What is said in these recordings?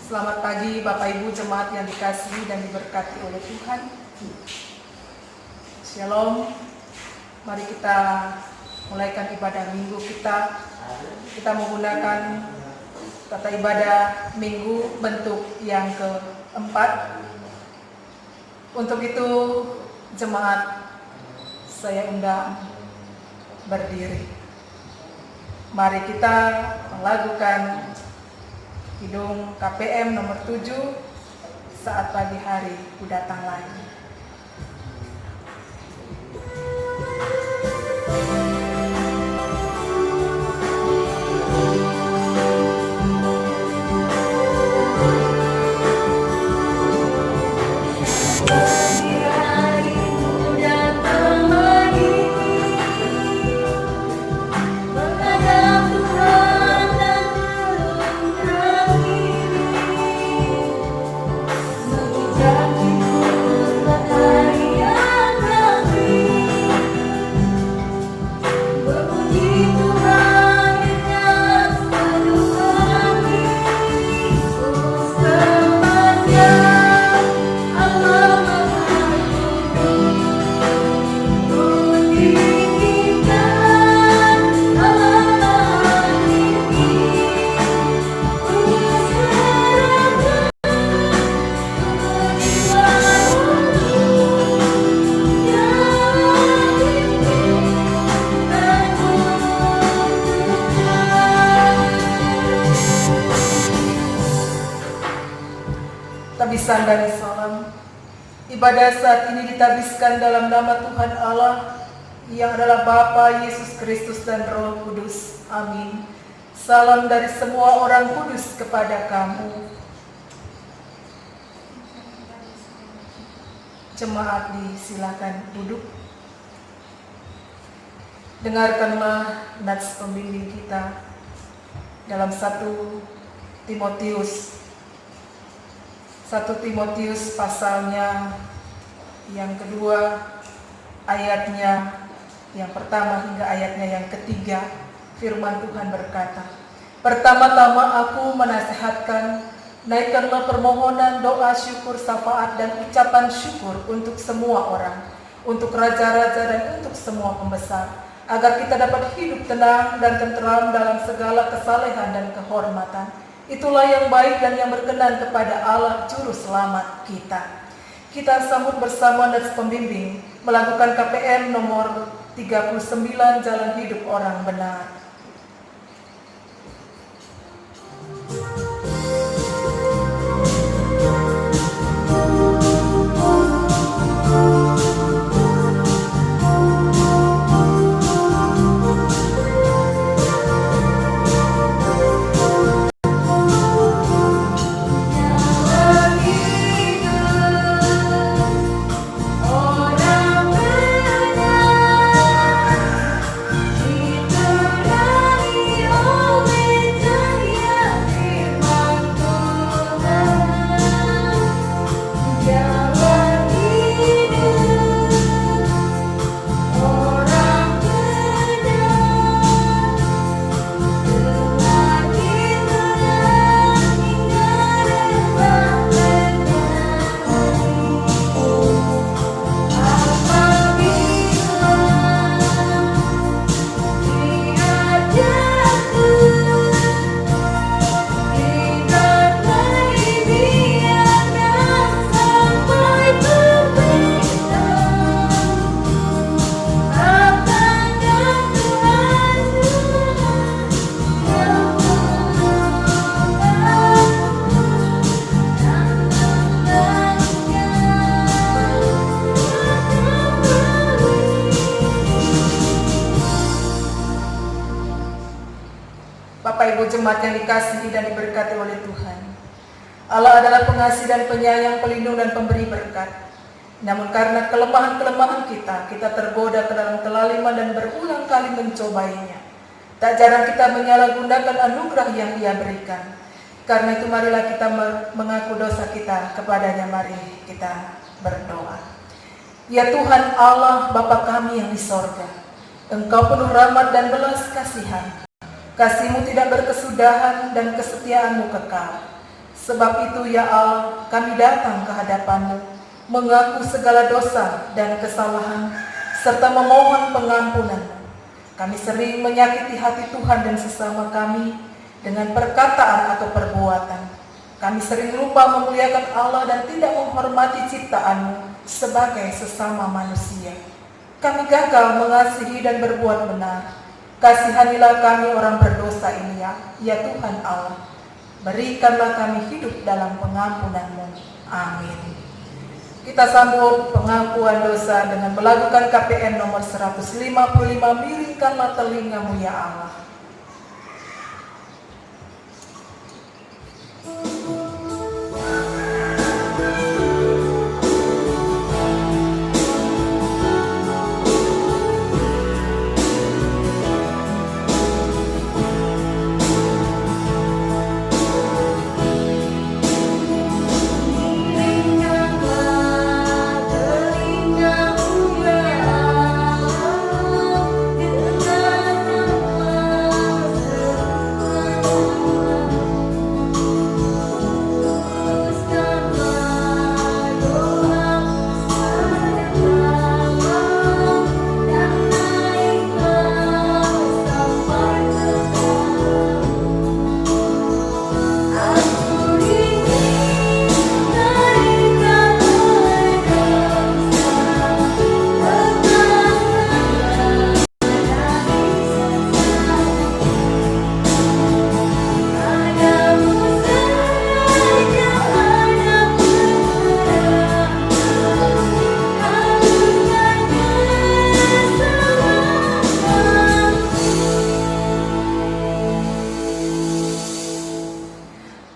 Selamat pagi Bapak Ibu jemaat yang dikasihi dan diberkati oleh Tuhan. Shalom. Mari kita mulaikan ibadah minggu kita. Kita menggunakan tata ibadah minggu bentuk yang keempat. Untuk itu jemaat saya undang berdiri. Mari kita melakukan Kidung KPM nomor 7, Saat Pagi Hari Ku Datang Lagi. Tabisan dari salam. Ibadah saat ini ditabiskan dalam nama Tuhan Allah yang adalah Bapa, Yesus Kristus dan Roh Kudus. Amin. Salam dari semua orang kudus kepada kamu. Jemaat disilakan duduk. Dengarkanlah nats pembimbing kita dalam 1 Timotius pasalnya yang kedua, ayatnya yang pertama hingga ayatnya yang ketiga. Firman Tuhan berkata, "Pertama-tama aku menasihatkan, naikkanlah permohonan, doa, syukur, syafaat dan ucapan syukur untuk semua orang, untuk raja-raja dan untuk semua pembesar, agar kita dapat hidup tenang dan tenteram dalam segala kesalehan dan kehormatan. Itulah yang baik dan yang berkenan kepada Allah Juru Selamat kita." Kita sambut bersama nats pembimbing melakukan KPM nomor 39, Jalan Hidup Orang Benar. Bapak Ibu jemaat yang dikasihi dan diberkati oleh Tuhan, Allah adalah pengasih dan penyayang, pelindung dan pemberi berkat. Namun karena kelemahan-kelemahan kita tergoda ke dalam kelaliman dan berulang kali mencobainya. Tak jarang kita menyalahgunakan anugerah yang Dia berikan. Karena itu marilah kita mengaku dosa kita kepadanya. Mari kita berdoa. Ya Tuhan Allah Bapa kami yang di sorga, Engkau penuh rahmat dan belas kasihan. Kasih-Mu tidak berkesudahan dan kesetiaan-Mu kekal. Sebab itu ya Allah, kami datang ke hadapan-Mu, mengaku segala dosa dan kesalahan, serta memohon pengampunan. Kami sering menyakiti hati Tuhan dan sesama kami dengan perkataan atau perbuatan. Kami sering lupa memuliakan Allah dan tidak menghormati ciptaan-Mu sebagai sesama manusia. Kami gagal mengasihi dan berbuat benar. Kasihanilah kami orang berdosa ini ya Tuhan Allah. Berikanlah kami hidup dalam pengampunan-Mu. Amin. Kita sambut pengakuan dosa dengan melakukan KPN nomor 155, miringkanlah telingamu ya Allah.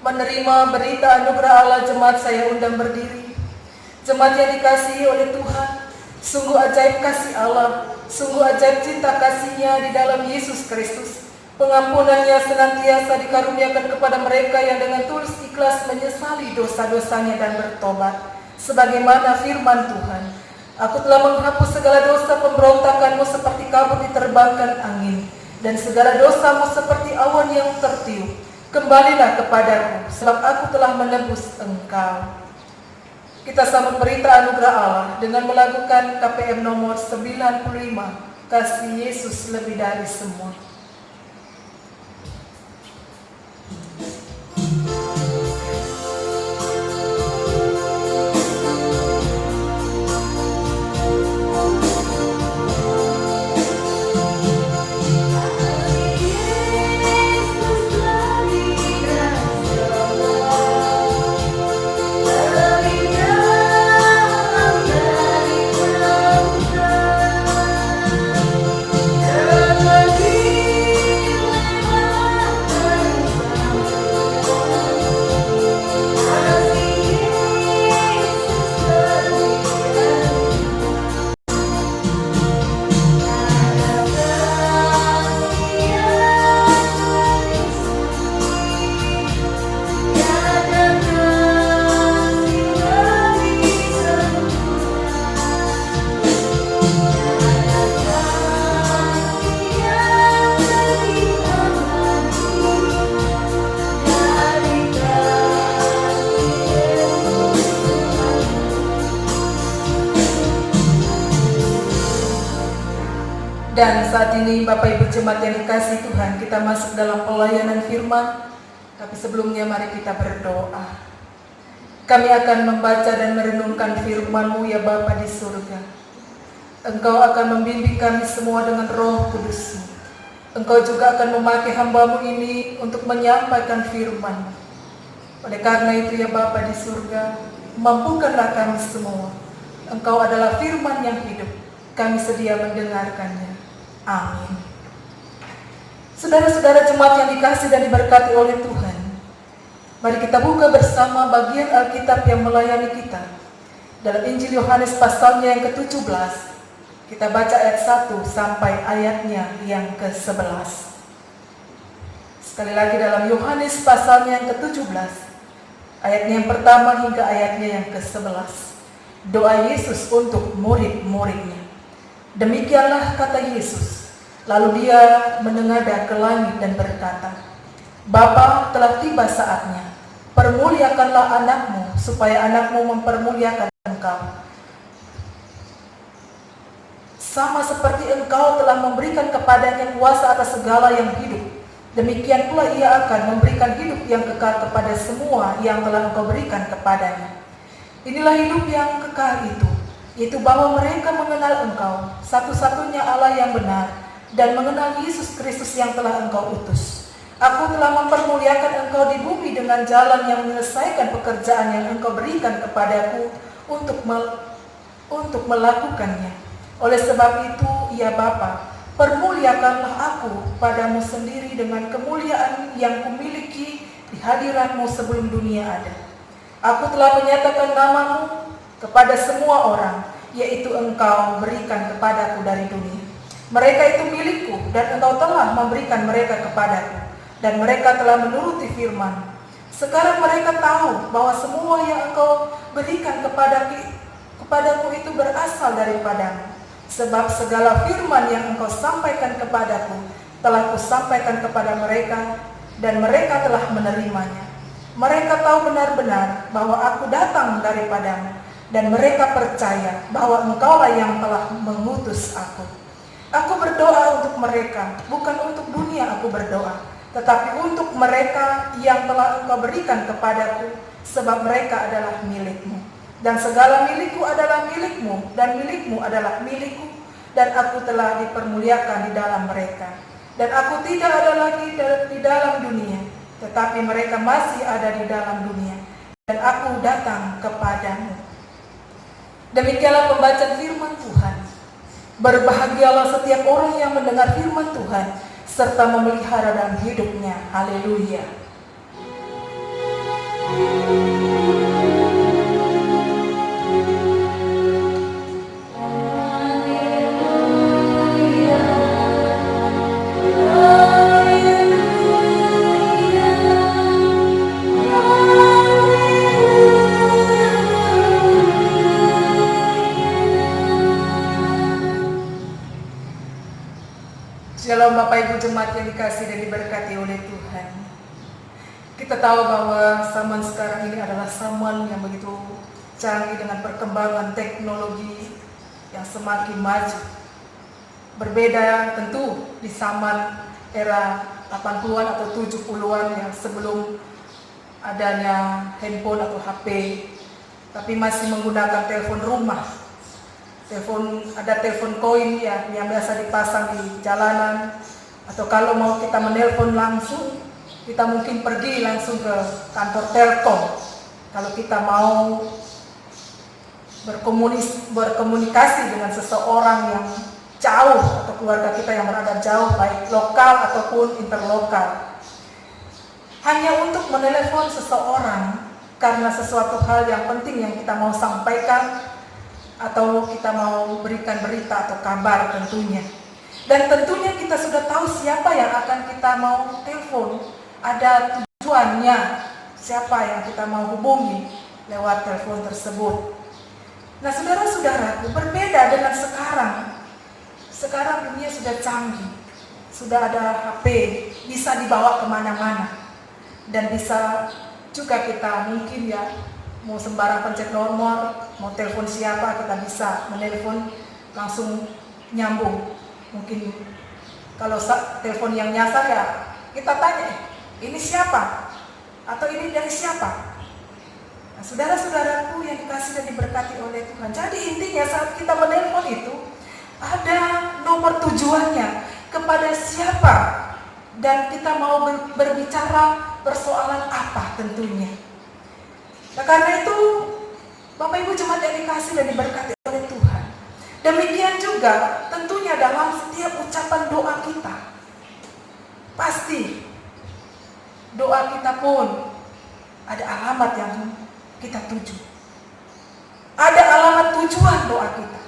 Menerima berita anugerah Allah, jemaat saya undang berdiri. Jemaat yang dikasihi oleh Tuhan, sungguh ajaib kasih Allah, sungguh ajaib cinta kasih-Nya di dalam Yesus Kristus. Pengampunannya senantiasa dikaruniakan kepada mereka yang dengan tulus ikhlas menyesali dosa-dosanya dan bertobat. Sebagaimana firman Tuhan, Aku telah menghapus segala dosa pemberontakanmu seperti kabut diterbangkan angin, dan segala dosamu seperti awan yang tertiup. Kembalilah kepadaku, sebab aku telah menebus engkau. Kita sambut berita anugerah Allah dengan melakukan KPM nomor 95, kasih Yesus lebih dari semua. Dan saat ini Bapak Ibu Jemaat yang dikasihi Tuhan, kita masuk dalam pelayanan firman. Tapi sebelumnya mari kita berdoa. Kami akan membaca dan merenungkan firman-Mu ya Bapa di surga. Engkau akan membimbing kami semua dengan Roh Kudus-Mu. Engkau juga akan memakai hamba-Mu ini untuk menyampaikan firman-Mu. Oleh karena itu ya Bapa di surga, mampukanlah kami semua. Engkau adalah firman yang hidup. Kami sedia mendengarkannya. Amin. Saudara-saudara jemaat yang dikasihi dan diberkati oleh Tuhan, mari kita buka bersama bagian Alkitab yang melayani kita. Dalam Injil Yohanes pasalnya yang ke-17, kita baca ayat 1 sampai ayatnya yang ke-11. Sekali lagi dalam Yohanes pasalnya yang ke-17, ayatnya yang pertama hingga ayatnya yang ke-11. Doa Yesus untuk murid-muridnya. Demikianlah kata Yesus. Lalu dia menengadah ke langit dan berkata, Bapa, telah tiba saatnya. Permuliakanlah anakmu, supaya anakmu mempermuliakan engkau. Sama seperti engkau telah memberikan kepadanya kuasa atas segala yang hidup, demikian pula ia akan memberikan hidup yang kekal kepada semua yang telah engkau berikan kepadanya. Inilah hidup yang kekal itu, yaitu bahwa mereka mengenal engkau, satu-satunya Allah yang benar, dan mengenal Yesus Kristus yang telah engkau utus. Aku telah mempermuliakan engkau di bumi dengan jalan yang menyelesaikan pekerjaan yang engkau berikan kepadaku untuk melakukannya. Oleh sebab itu, ya Bapa, permuliakanlah aku padamu sendiri dengan kemuliaan yang kumiliki di hadiratmu sebelum dunia ada. Aku telah menyatakan namamu kepada semua orang, yaitu engkau berikan kepadaku dari dunia. Mereka itu milikku, dan engkau telah memberikan mereka kepadaku, dan mereka telah menuruti firman. Sekarang mereka tahu bahwa semua yang engkau berikan kepadaku itu berasal daripadamu. Sebab segala firman yang engkau sampaikan kepadaku telah kusampaikan kepada mereka, dan mereka telah menerimanya. Mereka tahu benar-benar bahwa aku datang daripadamu, dan mereka percaya bahwa engkaulah yang telah mengutus aku. Aku berdoa untuk mereka, bukan untuk dunia aku berdoa, tetapi untuk mereka yang telah engkau berikan kepadaku, sebab mereka adalah milikmu. Dan segala milikku adalah milikmu, dan milikmu adalah milikku, dan aku telah dipermuliakan di dalam mereka. Dan aku tidak ada lagi di dalam dunia, tetapi mereka masih ada di dalam dunia, dan aku datang kepadamu. Demikianlah pembacaan firman Tuhan. Berbahagialah setiap orang yang mendengar firman Tuhan, serta memelihara dalam hidupnya. Haleluya. Shalom Bapak Ibu Jemaat yang dikasihi dan diberkati oleh Tuhan. Kita tahu bahwa zaman sekarang ini adalah zaman yang begitu canggih dengan perkembangan teknologi yang semakin maju. Berbeda tentu di zaman era 80-an atau 70-an yang sebelum adanya handphone atau HP, tapi masih menggunakan telepon rumah. Ada telepon koin ya, yang biasa dipasang di jalanan, atau kalau mau kita menelpon langsung, kita mungkin pergi langsung ke kantor Telkom. Kalau kita mau berkomunikasi dengan seseorang yang jauh atau keluarga kita yang berada jauh, baik lokal ataupun interlokal, hanya untuk menelepon seseorang karena sesuatu hal yang penting yang kita mau sampaikan, atau kita mau berikan berita atau kabar tentunya. Dan tentunya kita sudah tahu siapa yang akan kita mau telepon, ada tujuannya, siapa yang kita mau hubungi lewat telepon tersebut. Nah saudara-saudaraku, berbeda dengan sekarang. Sekarang dunia sudah canggih, sudah ada HP, bisa dibawa kemana-mana. Dan bisa juga kita mungkin ya, mau sembarang pencet nomor, mau telepon siapa, kita bisa menelepon langsung nyambung. Mungkin kalau telepon yang nyasar ya kita tanya, ini siapa? Atau ini dari siapa? Nah, saudara-saudaraku yang dikasih dan diberkati oleh Tuhan. Jadi intinya saat kita menelepon itu ada nomor tujuannya, kepada siapa, dan kita mau berbicara persoalan apa tentunya. Nah, karena itu Bapak Ibu Jemaat yang dikasih dan diberkati oleh Tuhan, demikian juga tentunya dalam setiap ucapan doa kita, pasti doa kita pun ada alamat yang kita tuju. Ada alamat tujuan doa kita.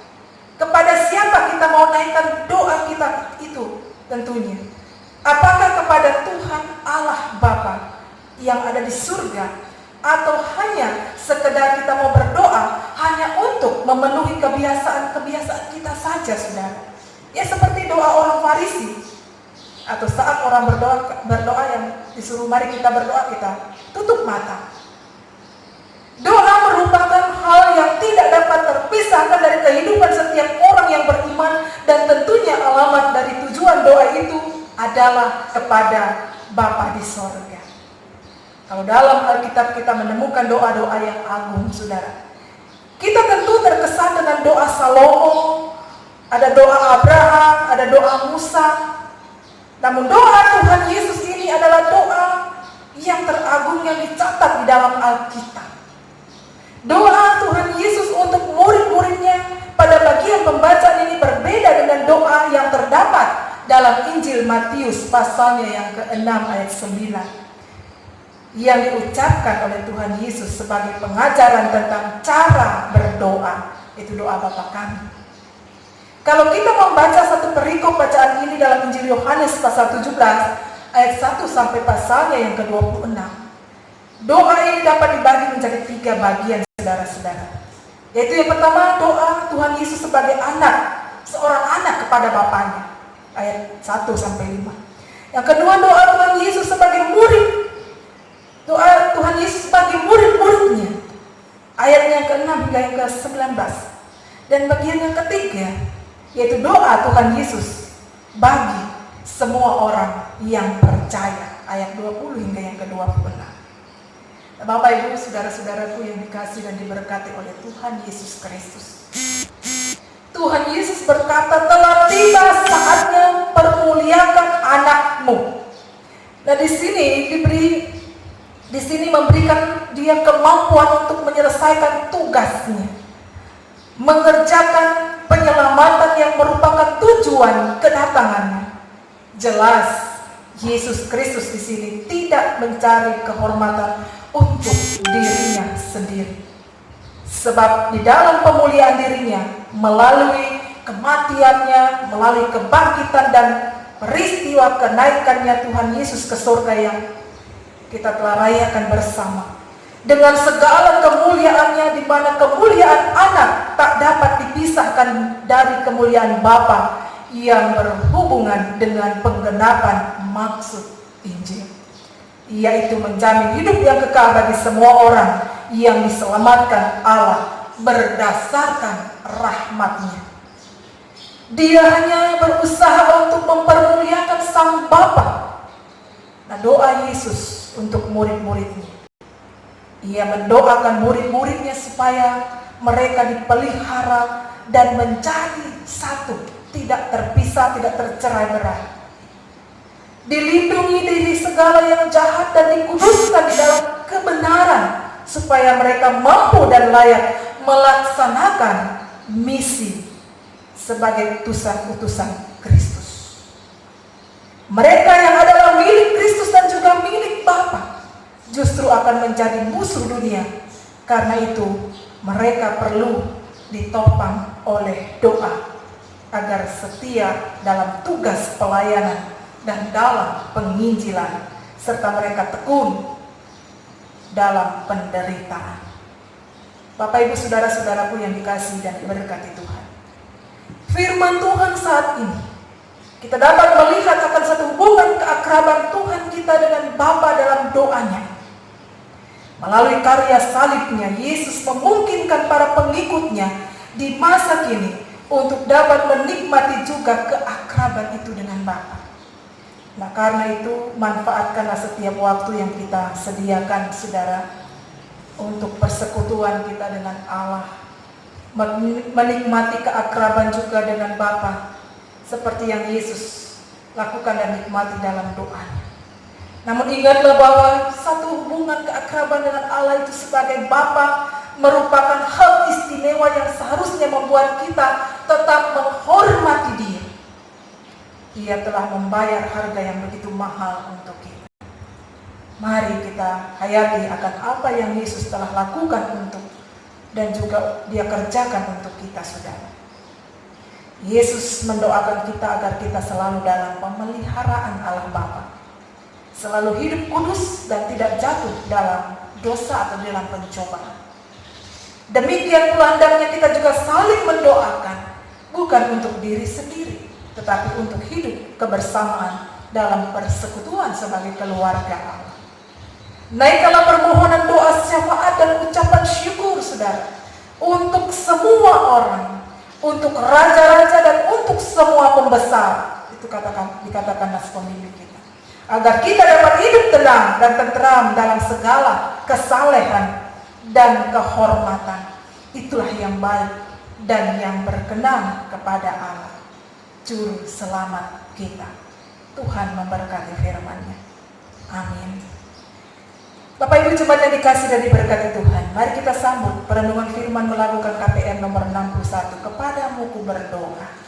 Kepada siapa kita mau naikkan doa kita itu tentunya. Apakah kepada Tuhan Allah Bapa yang ada di surga, atau hanya sekedar kita mau berdoa hanya untuk memenuhi kebiasaan-kebiasaan kita saja, saudara. Ya seperti doa orang Farisi, atau saat orang berdoa yang disuruh mari kita berdoa, kita tutup mata. tidak dapat terpisahkan dari kehidupan setiap orang yang beriman, dan tentunya alamat dari tujuan doa itu adalah kepada Bapa di sorga. Kalau dalam Alkitab kita menemukan doa-doa yang agung, saudara. Kita tentu terkesan dengan doa Salomo, ada doa Abraham, ada doa Musa. Namun doa Tuhan Yesus ini adalah doa yang teragung yang dicatat di dalam Alkitab. Doa Tuhan Yesus untuk murid-muridnya pada bagian pembacaan ini berbeda dengan doa yang terdapat dalam Injil Matius pasalnya yang ke-6 ayat 9. Yang diucapkan oleh Tuhan Yesus sebagai pengajaran tentang cara berdoa, itu doa Bapa kami. Kalau kita membaca satu perikop bacaan ini dalam Injil Yohanes pasal 17 ayat 1 sampai pasalnya yang ke-26, doa ini dapat dibagi menjadi 3 bagian, saudara-saudara. Yaitu yang pertama, doa Tuhan Yesus sebagai anak, seorang anak kepada Bapaknya, ayat 1 sampai 5. Yang kedua, doa Tuhan Yesus sebagai murid, doa Tuhan Yesus sebagai murid-muridnya, ayat yang ke-6 hingga yang ke-19. Dan bagian yang ketiga, yaitu doa Tuhan Yesus bagi semua orang yang percaya, ayat 20 hingga yang ke-26. Bapak Ibu, saudara-saudaraku yang dikasihi dan diberkati oleh Tuhan Yesus Kristus, Tuhan Yesus berkata, telah tiba saatnya permuliakan anakmu. Nah, di sini memberikan dia kemampuan untuk menyelesaikan tugasnya, mengerjakan penyelamatan yang merupakan tujuan kedatangannya. Jelas Yesus Kristus di sini tidak mencari kehormatan untuk dirinya sendiri, sebab di dalam pemuliaan dirinya melalui kematiannya, melalui kebangkitan dan peristiwa kenaikannya Tuhan Yesus ke surga yang kita telah rayakan bersama, dengan segala kemuliaannya, di mana kemuliaan anak tak dapat dipisahkan dari kemuliaan Bapa yang berhubungan dengan penggenapan maksud Injil, yaitu menjamin hidup yang kekal bagi semua orang yang diselamatkan Allah berdasarkan rahmat-Nya. Dia hanya berusaha untuk mempermuliakan Sang Bapa. Nah, doa Yesus untuk murid-muridnya, ia mendoakan murid-muridnya supaya mereka dipelihara dan menjadi satu, tidak terpisah, tidak tercerai-berai, dilindungi dari segala yang jahat dan dikuduskan di dalam kebenaran, supaya mereka mampu dan layak melaksanakan misi sebagai utusan Kristus. Mereka yang adalah milik Kristus dan juga milik Bapa justru akan menjadi musuh dunia. Karena itu mereka perlu ditopang oleh doa agar setia dalam tugas pelayanan dan dalam penginjilan, serta mereka tekun dalam penderitaan. Bapak Ibu saudara-saudaraku yang dikasihi dan diberkati Tuhan, firman Tuhan saat ini kita dapat melihat akan satu hubungan keakraban Tuhan kita dengan Bapa dalam doanya. Melalui karya salibnya, Yesus memungkinkan para pengikutnya di masa kini untuk dapat menikmati juga keakraban itu dengan Bapa. Nah, karena itu manfaatkanlah setiap waktu yang kita sediakan, saudara, untuk persekutuan kita dengan Allah, menikmati keakraban juga dengan Bapa, seperti yang Yesus lakukan dan nikmati dalam doanya. Namun ingatlah bahwa satu hubungan keakraban dengan Allah itu sebagai Bapa merupakan hal istimewa yang seharusnya membuat kita tetap menghormati Dia. Dia telah membayar harga yang begitu mahal untuk kita. Mari kita hayati akan apa yang Yesus telah lakukan untuk dan juga Dia kerjakan untuk kita, saudara. Yesus mendoakan kita agar kita selalu dalam pemeliharaan Allah Bapa, selalu hidup kudus dan tidak jatuh dalam dosa atau dalam pencobaan. Demikian pula hendaknya kita juga saling mendoakan, bukan untuk diri sendiri, tetapi untuk hidup kebersamaan dalam persekutuan sebagai keluarga Allah. Naikkanlah permohonan doa syafaat dan ucapan syukur, saudara, untuk semua orang, untuk raja-raja dan untuk semua pembesar. Itu dikatakan nas pemimpin kita. Agar kita dapat hidup tenang dan tenteram dalam segala kesalehan dan kehormatan. Itulah yang baik dan yang berkenan kepada Allah, Juru Selamat kita. Tuhan memberkati firman-Nya. Amin. Bapak Ibu jemaat yang dikasih dan diberkati Tuhan, mari kita sambut perenungan firman melakukan KPM nomor 61. Kepadamu ku berdoa.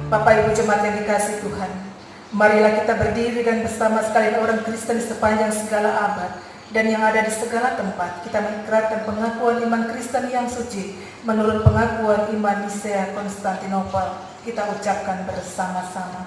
Bapak Ibu jemaat yang dikasih Tuhan, marilah kita berdiri dan bersama sekalian orang Kristen sepanjang segala abad dan yang ada di segala tempat. Kita mengikrarkan pengakuan iman Kristen yang suci menurut pengakuan iman Nisea Konstantinopel. Kita ucapkan bersama-sama.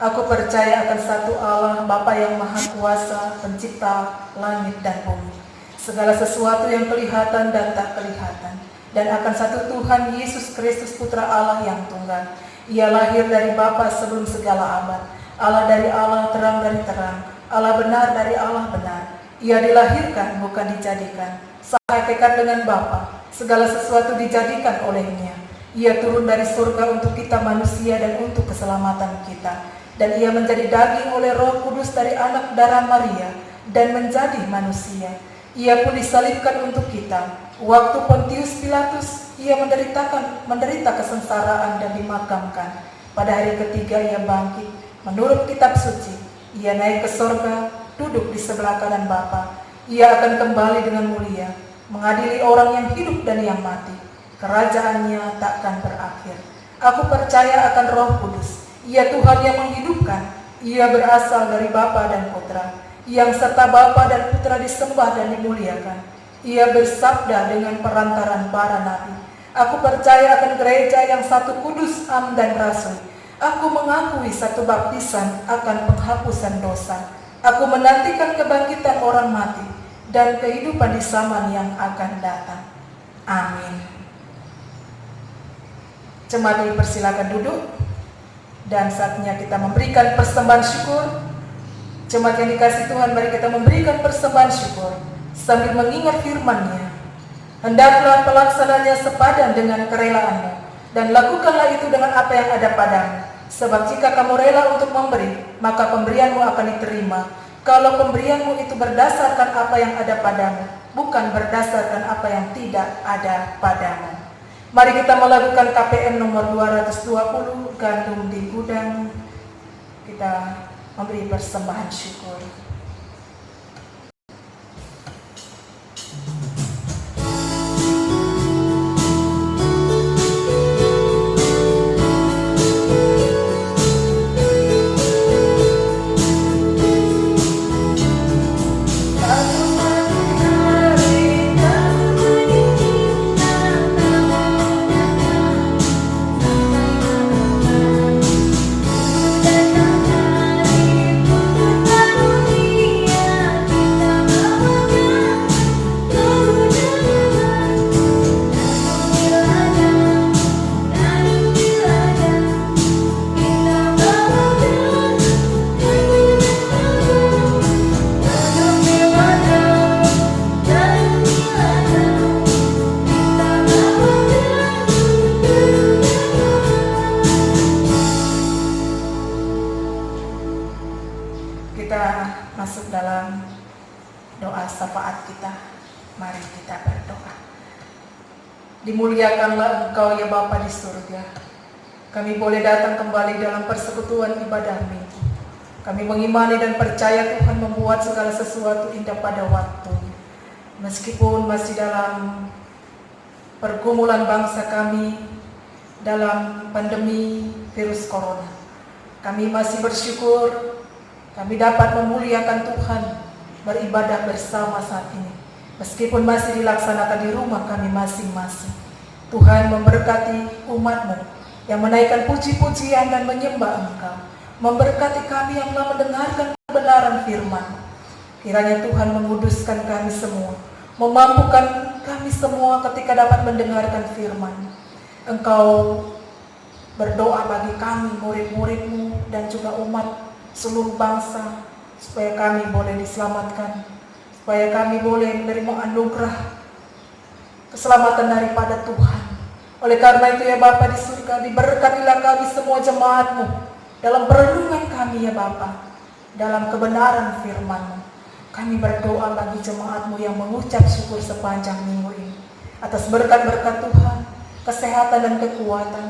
Aku percaya akan satu Allah, Bapa yang Maha Kuasa, pencipta langit dan bumi, segala sesuatu yang kelihatan dan tak kelihatan, dan akan satu Tuhan Yesus Kristus Putra Allah yang tunggal. Ia lahir dari Bapa sebelum segala abad, Allah dari Allah, terang dari terang, Allah benar dari Allah benar. Ia dilahirkan, bukan dijadikan, sehakikat dengan Bapa, segala sesuatu dijadikan olehnya. Ia turun dari surga untuk kita manusia dan untuk keselamatan kita. Dan ia menjadi daging oleh Roh Kudus dari anak darah Maria dan menjadi manusia. Ia pun disalibkan untuk kita. Waktu Pontius Pilatus, ia menderita kesengsaraan dan dimakamkan. Pada hari ketiga ia bangkit. Menurut kitab suci, ia naik ke sorga, duduk di sebelah kanan Bapa. Ia akan kembali dengan mulia, mengadili orang yang hidup dan yang mati. Kerajaannya takkan berakhir. Aku percaya akan Roh Kudus. Ia Tuhan yang menghidupkan. Ia berasal dari Bapa dan Putra, yang serta Bapa dan Putra disembah dan dimuliakan. Ia bersabda dengan perantaran para nabi. Aku percaya akan gereja yang satu, kudus, am dan rasul. Aku mengakui satu baptisan akan penghapusan dosa. Aku menantikan kebangkitan orang mati dan kehidupan di zaman yang akan datang. Amin. Jemaat dipersilakan duduk, dan saatnya kita memberikan persembahan syukur. Jemaat yang dikasihi Tuhan, mari kita memberikan persembahan syukur sambil mengingat firman-Nya. Hendaklah pelaksananya sepadan dengan kerelaanmu, dan lakukanlah itu dengan apa yang ada padamu. Sebab jika kamu rela untuk memberi, maka pemberianmu akan diterima. Kalau pemberianmu itu berdasarkan apa yang ada padamu, bukan berdasarkan apa yang tidak ada padamu. Mari kita melakukan KPM nomor 220, gandum di gudang. Kita memberi persembahan syukur. Masuk dalam doa syafaat kita. Mari kita berdoa. Dimuliakanlah Engkau ya Bapa di surga. Kami boleh datang kembali dalam persekutuan ibadah Minggu. Kami mengimani dan percaya Tuhan membuat segala sesuatu indah pada waktunya. Meskipun masih dalam pergumulan bangsa kami dalam pandemi virus corona, kami masih bersyukur kami dapat memuliakan Tuhan, beribadah bersama saat ini. Meskipun masih dilaksanakan di rumah kami masing-masing. Tuhan memberkati umat-Mu yang menaikkan puji-pujian dan menyembah Engkau. Memberkati kami yang telah mendengarkan kebenaran firman. Kiranya Tuhan menguduskan kami semua, memampukan kami semua ketika dapat mendengarkan firman. Engkau berdoa bagi kami, murid-murid-Mu dan juga umat seluruh bangsa, supaya kami boleh diselamatkan, supaya kami boleh menerima anugerah keselamatan daripada Tuhan. Oleh karena itu ya Bapa di surga, diberkatilah kami semua jemaat-Mu dalam perenungan kami ya Bapa, dalam kebenaran firman-Mu. Kami berdoa bagi jemaat-Mu yang mengucap syukur sepanjang minggu ini atas berkat-berkat Tuhan, kesehatan dan kekuatan,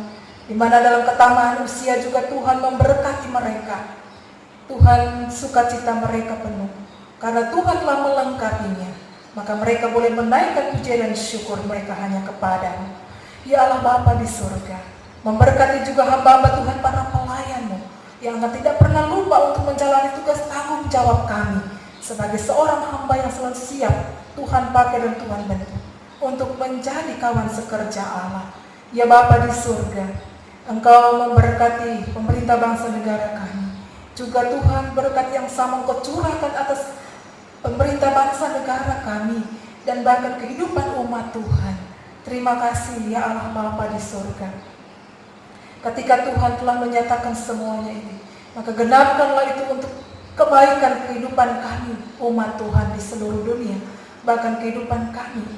di mana dalam ketamaan usia juga Tuhan memberkati mereka. Tuhan sukacita mereka penuh, karena Tuhan telah melengkapinya, maka mereka boleh menaikkan pujian dan syukur mereka hanya kepada-Mu. Ya Allah Bapa di surga, memberkati juga hamba-hamba Tuhan para pelayan-Mu, yang tidak pernah lupa untuk menjalani tugas tanggung jawab kami, sebagai seorang hamba yang selalu siap Tuhan pakai dan Tuhan bentuk, untuk menjadi kawan sekerja Allah. Ya Bapa di surga, Engkau memberkati pemerintah bangsa negara kami. Juga Tuhan berkat yang sama Engkau curahkan atas pemerintah bangsa negara kami dan bahkan kehidupan umat Tuhan. Terima kasih ya Allah Bapa di surga. Ketika Tuhan telah menyatakan semuanya ini, maka genapkanlah itu untuk kebaikan kehidupan kami, umat Tuhan di seluruh dunia, bahkan kehidupan kami,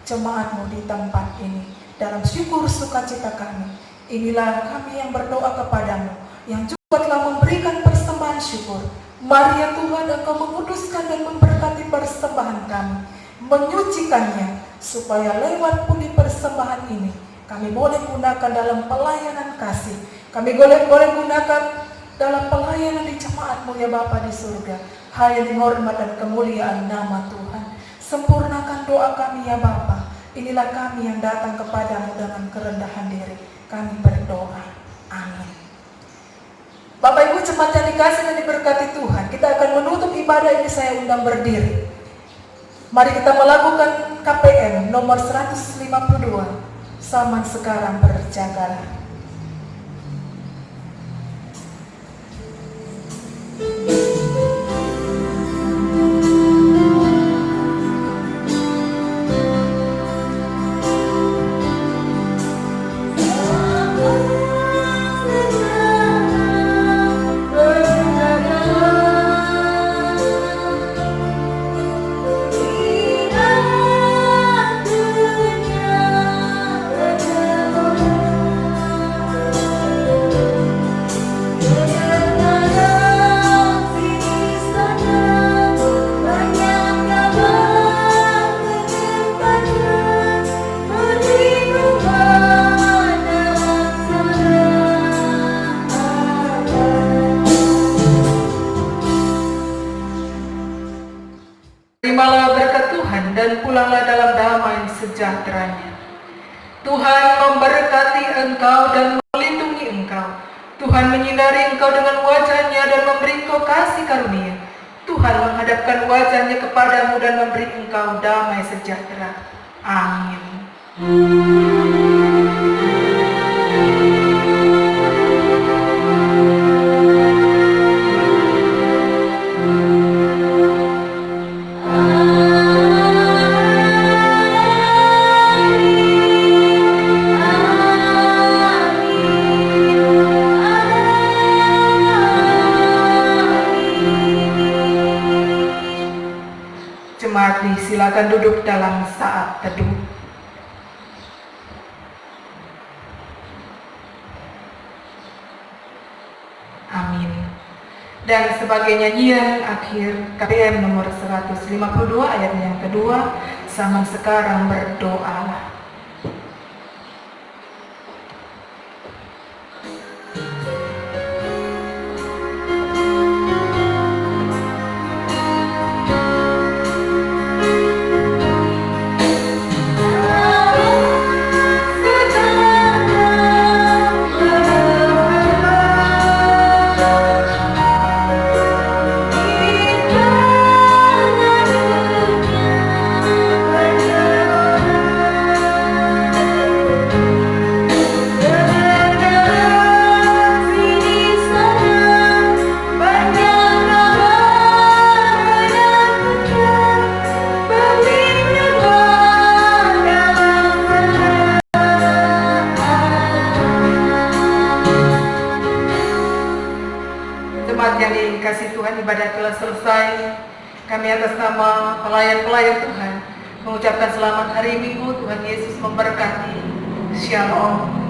jemaat-Mu di tempat ini. Dalam syukur sukacita kami, inilah kami yang berdoa kepadamu, yang juga telah memberikan persembahan syukur. Mari ya Tuhan, Engkau menguduskan dan memberkati persembahan kami, menyucikannya, supaya lewat pundi persembahan ini kami boleh gunakan dalam pelayanan kasih. Kami boleh gunakan dalam pelayanan di jemaat-Mu ya Bapa di surga. Hanya dihormat dan kemuliaan nama Tuhan. Sempurnakan doa kami ya Bapa. Inilah kami yang datang kepadamu dengan kerendahan diri. Kami berdoa. Amin. Bapak Ibu jemaat yang dikasih dan diberkati Tuhan, kita akan menutup ibadah ini, saya undang berdiri. Mari kita melakukan KPM nomor 152. Zaman sekarang berjagalah. Terimalah berkat Tuhan dan pulanglah dalam damai sejahteranya. Tuhan memberkati engkau dan melindungi engkau. Tuhan menyinari engkau dengan wajah-Nya dan memberi engkau kasih karunia. Tuhan menghadapkan wajah-Nya kepadamu dan memberi engkau damai sejahtera. Amin. Jemaat silakan duduk dalam saat teduh. Amin. Dan sebagai nyanyian akhir KPM nomor 152 ayat yang kedua, zaman sekarang berdoalah. Yang dikasih Tuhan, ibadah telah selesai. Kami atas nama pelayan-pelayan Tuhan mengucapkan selamat hari Minggu. Tuhan Yesus memberkati. Shalom.